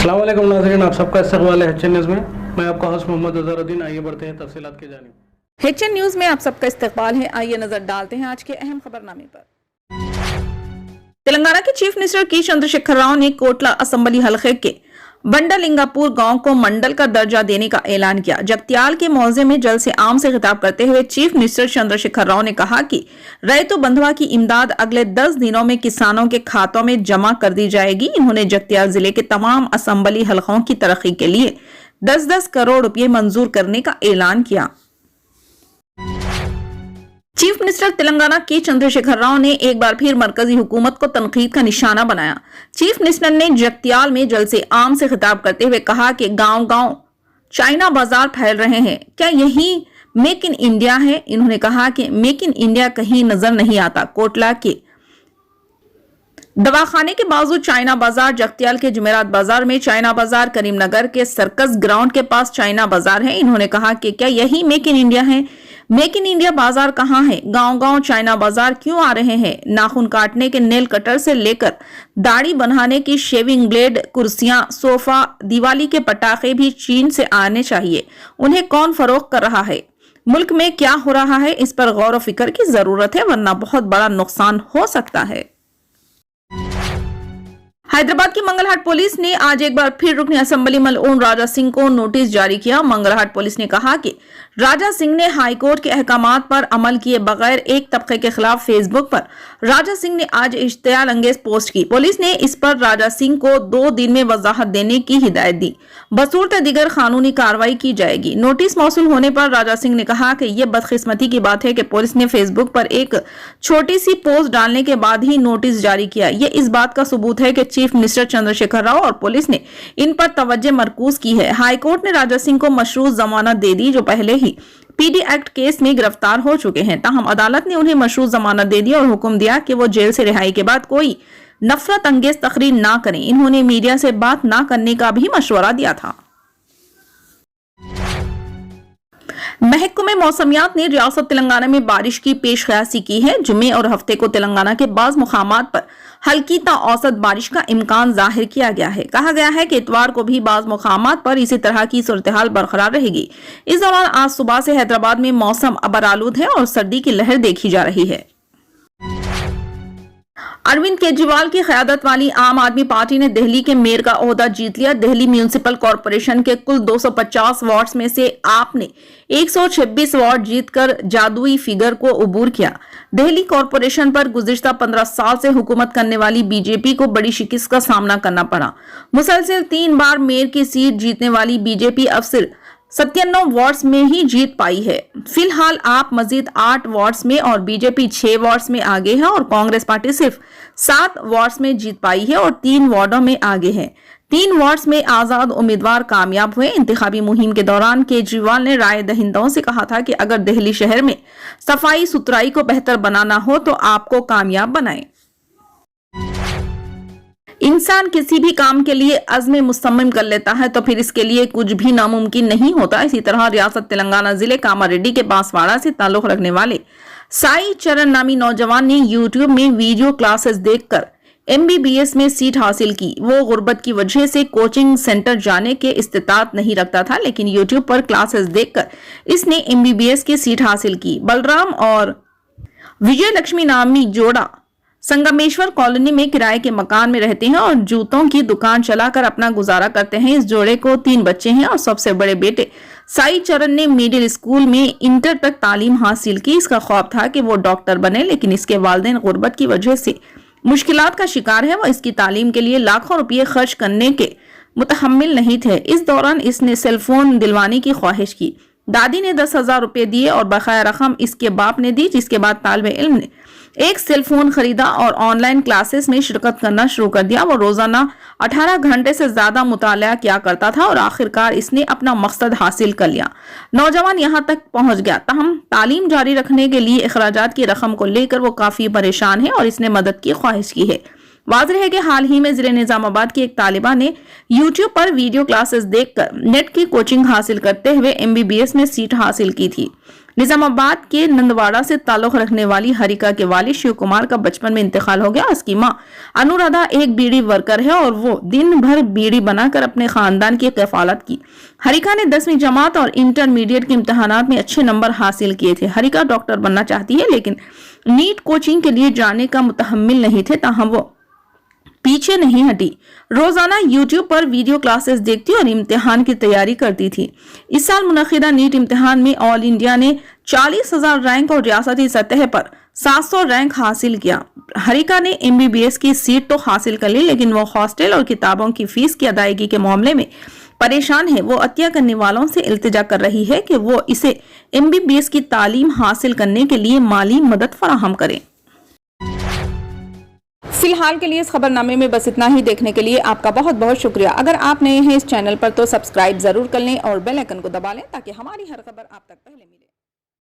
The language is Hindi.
अस्सलाम वालेकुम नाज़रीन, आप सबका इस्तकबाल है एचएन न्यूज़ में। मैं आपका होस्ट मोहम्मद अज़हरुद्दीन। आइए बढ़ते हैं तफसीलात की जानिब। एचएन न्यूज़ में आप सबका इस्तकबाल है। आइए नजर डालते हैं आज के अहम खबरनामे पर। तेलंगाना के चीफ मिनिस्टर के चंद्रशेखर राव ने कोटला असेंबली हलके के बंडालिंगापुर गांव को मंडल का दर्जा देने का ऐलान किया। जगत्याल के मौजे में जल से आम से खिताब करते हुए चीफ मिनिस्टर चंद्रशेखर राव ने कहा कि रैतु बंधुआ की इमदाद अगले 10 दिनों में किसानों के खातों में जमा कर दी जाएगी। इन्होंने जगत्याल जिले के तमाम असेंबली हलकों की तरक्की के लिए 10-10 करोड़ रुपए मंजूर करने का ऐलान किया। चीफ मिनिस्टर तेलंगाना के चंद्रशेखर राव ने एक बार फिर मरकजी हुकूमत को तनकीद का निशाना बनाया। चीफ मिनिस्टर ने जगत्याल में जल से आम से खिताब करते हुए कहा कि गांव-गांव चाइना बाजार फैल रहे हैं, क्या यही मेक इन इंडिया है? इन्होंने कहा कि मेक इन इंडिया कहीं नजर नहीं आता। कोटला के दवाखाने के बाजू चाइना बाजार, जगत्याल के जुमेरात बाजार में चाइना बाजार, करीमनगर के सर्कस ग्राउंड के पास चाइना बाजार है। इन्होंने कहा कि क्या यही मेक इन इंडिया है? मेक इन इंडिया बाजार कहाँ है? गांव-गांव चाइना बाजार क्यों आ रहे हैं? नाखून काटने के नेल कटर से लेकर दाढ़ी बनाने की शेविंग ब्लेड, कुर्सियां, सोफा, दिवाली के पटाखे भी चीन से आने चाहिए। उन्हें कौन फरोख्त कर रहा है? मुल्क में क्या हो रहा है? इस पर गौर व फिक्र की जरूरत है, वरना बहुत बड़ा नुकसान हो सकता है। हैदराबाद की मंगलहाट पुलिस ने आज एक बार फिर रुकनी असेंबली मलऊन राजा सिंह को नोटिस जारी किया। मंगलहाट पुलिस ने कहा कि राजा सिंह ने हाईकोर्ट के अहकामात पर अमल किए बगैर एक तबके के खिलाफ फेसबुक पर राजा सिंह ने आज इश्तियाल अंगेज पोस्ट की। पुलिस ने इस पर राजा सिंह को 2 दिन में वजाहत देने की हिदायत दी। बसूरत दीगर कानूनी कार्रवाई की जाएगी। नोटिस मौसूल होने पर राजा सिंह ने कहा कि यह बदकिस्मती की बात है कि पुलिस ने फेसबुक पर एक छोटी सी पोस्ट डालने के बाद ही नोटिस जारी किया। यह इस बात का सबूत है कि चीफ मिनिस्टर चंद्रशेखर राव और पुलिस ने इन पर तवज्जो मरकूज की है। हाईकोर्ट ने राजा सिंह को मशरूत जमानत दे दी, जो पहले ही पीडी एक्ट केस में गिरफ्तार हो चुके हैं। ताहम अदालत ने उन्हें मशरूत जमानत दे दी और हुक्म दिया कि वो जेल से रिहाई के बाद कोई नफरत अंगेज तकरीर ना करें। इन्होंने मीडिया से बात ना करने का भी मशवरा दिया था। महकमे मौसमियात ने रियासत तेलंगाना में बारिश की पेशकयासी की है। जुमे और हफ्ते को तेलंगाना के बाज मुकामात पर हल्की ता औसत बारिश का इम्कान जाहिर किया गया है। कहा गया है कि इतवार को भी बाज मुकामात पर इसी तरह की सूरत-ए-हाल बरकरार रहेगी। इस दौरान आज सुबह से हैदराबाद में मौसम अबरालूद है और सर्दी की लहर देखी जा रही है। अरविंद केजरीवाल की क़यादत वाली आम आदमी पार्टी ने दिल्ली के मेयर का ओहदा जीत लिया। दिल्ली म्यूनिसिपल कॉरपोरेशन के कुल 250 वार्ड्स में से आपने 126 वार्ड जीतकर जादुई फिगर को अबूर किया। दिल्ली कॉरपोरेशन पर गुज़िश्ता 15 साल से हुकूमत करने वाली बीजेपी को बड़ी शिकस्त का सामना करना पड़ा। मुसलसल 3 बार मेयर की सीट जीतने वाली बीजेपी अब सिर्फ 97 वार्ड्स में ही जीत पाई है। फिलहाल आप मजीद 8 वार्ड्स में और बीजेपी 6 वार्ड्स में आगे है और कांग्रेस पार्टी सिर्फ 7 वार्ड्स में जीत पाई है और 3 वार्डों में आगे है। 3 वार्ड्स में आजाद उम्मीदवार कामयाब हुए। इंतखाबी मुहिम के दौरान केजरीवाल ने राय दहिंदों से कहा था कि अगर दिल्ली शहर में सफाई सुथराई को बेहतर बनाना हो तो आपको कामयाब बनाएं। इंसान किसी भी काम के लिए अज़्म मुसम्मिम कर लेता है तो फिर इसके लिए कुछ भी नामुमकिन नहीं होता। इसी तरह रियासत तेलंगाना जिले कामारेड्डी के बांसवाड़ा से ताल्लुक रखने वाले साई चरण नामी नौजवान ने यूट्यूब में वीडियो क्लासेस देखकर MBBS में सीट हासिल की। वो गुर्बत की वजह से कोचिंग सेंटर जाने के इस्तिताअत नहीं रखता था, लेकिन यूट्यूब पर क्लासेस देखकर इसने MBBS की सीट हासिल की। बलराम और विजय लक्ष्मी नामी जोड़ा संगमेश्वर कॉलोनी में किराए के मकान में रहते हैं और जूतों की दुकान चलाकर अपना गुजारा करते हैं। इस जोड़े को 3 बच्चे हैं और सबसे बड़े बेटे साई चरण ने मिडिल स्कूल में इंटर तक तालीम हासिल की। इसका ख्वाब था कि वो डॉक्टर बने, लेकिन इसके वालिदैन गुर्बत की वजह से मुश्किलात का शिकार है। वो इसकी तालीम के लिए लाखों रुपये खर्च करने के मुतहम्मिल नहीं थे। इस दौरान इसने सेलफोन दिलवाने की ख्वाहिश की। दादी ने 10,000 रुपये दिए और बकाया रकम इसके बाप ने दी, जिसके बाद तालिबे इल्म ने एक सेलफोन खरीदा और ऑनलाइन क्लासेस में शिरकत करना शुरू कर दिया। वो रोजाना 18 घंटे से ज्यादा मुताला किया करता था और आखिरकार इसने अपना मकसद हासिल कर लिया। नौजवान यहाँ तक पहुंच गया। ताहम तालीम जारी रखने के लिए अखराजात की रकम को लेकर वो काफी परेशान है और इसने मदद की ख्वाहिश की है। वाज़ेह है कि हाल ही में जिले निजामाबाद की एक तालिबा ने YouTube पर वीडियो क्लासेस देखकर नेट की कोचिंग हासिल करते हुए MBBS में सीट हासिल की थी। निजामाबाद के नंदवाड़ा से ताल्लुक रखने वाली हरिका के वालिद शिव कुमार का बचपन में इंतकाल हो गया। उसकी मां अनुराधा एक बीड़ी वर्कर है और वो दिन भर बीड़ी बनाकर अपने खानदान की कफालत की। हरिका ने 10वीं जमात और इंटरमीडिएट के इम्तिहानात में अच्छे नंबर हासिल किए थे। हरिका डॉक्टर बनना चाहती है लेकिन नीट कोचिंग के लिए जाने का मुतहम्मिल नहीं थे, ताहम वो पीछे नहीं हटी। रोजाना YouTube पर वीडियो क्लासेस देखती और इम्तिहान की तैयारी करती थी। इस साल मुनक़िदा नीट इम्तिहान में ऑल इंडिया ने 40,000 रैंक और रियासती सतह पर 700 रैंक हासिल किया। हरिका ने MBBS की सीट तो हासिल कर ली, लेकिन वो हॉस्टल और किताबों की फीस की अदायगी के मामले में परेशान है। वो अतिया करने वालों से इल्तिजा कर रही है कि वो इसे MBBS की तालीम हासिल करने के लिए माली मदद फराहम करें। फिलहाल के लिए इस खबरनामे में बस इतना ही। देखने के लिए आपका बहुत बहुत शुक्रिया। अगर आप नए हैं इस चैनल पर तो सब्सक्राइब जरूर कर लें और बेल आइकन को दबा लें ताकि हमारी हर खबर आप तक पहले मिले।